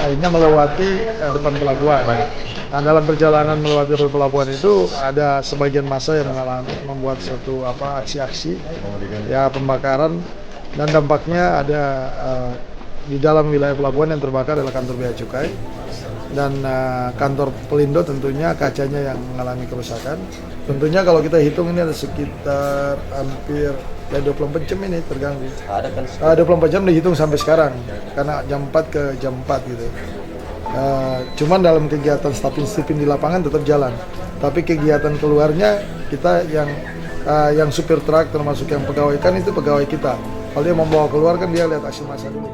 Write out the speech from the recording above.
akhirnya melewati depan pelabuhan. Nah, dalam perjalanan melewati pelabuhan itu ada sebagian massa yang membuat suatu aksi-aksi ya pembakaran, dan dampaknya ada di dalam wilayah pelabuhan yang terbakar adalah kantor bea cukai dan kantor Pelindo, tentunya kacanya yang mengalami kerusakan. Tentunya kalau kita hitung ini ada sekitar hampir 24 jam ini terganggu. Ada kan? 24 jam dihitung sampai sekarang karena jam 4 ke jam 4 gitu. Cuman dalam kegiatan stapin di lapangan tetap jalan. Tapi kegiatan keluarnya kita yang supir truk termasuk yang pegawai kan itu pegawai kita. Kalau dia membawa keluar kan dia lihat hasil massa dulu.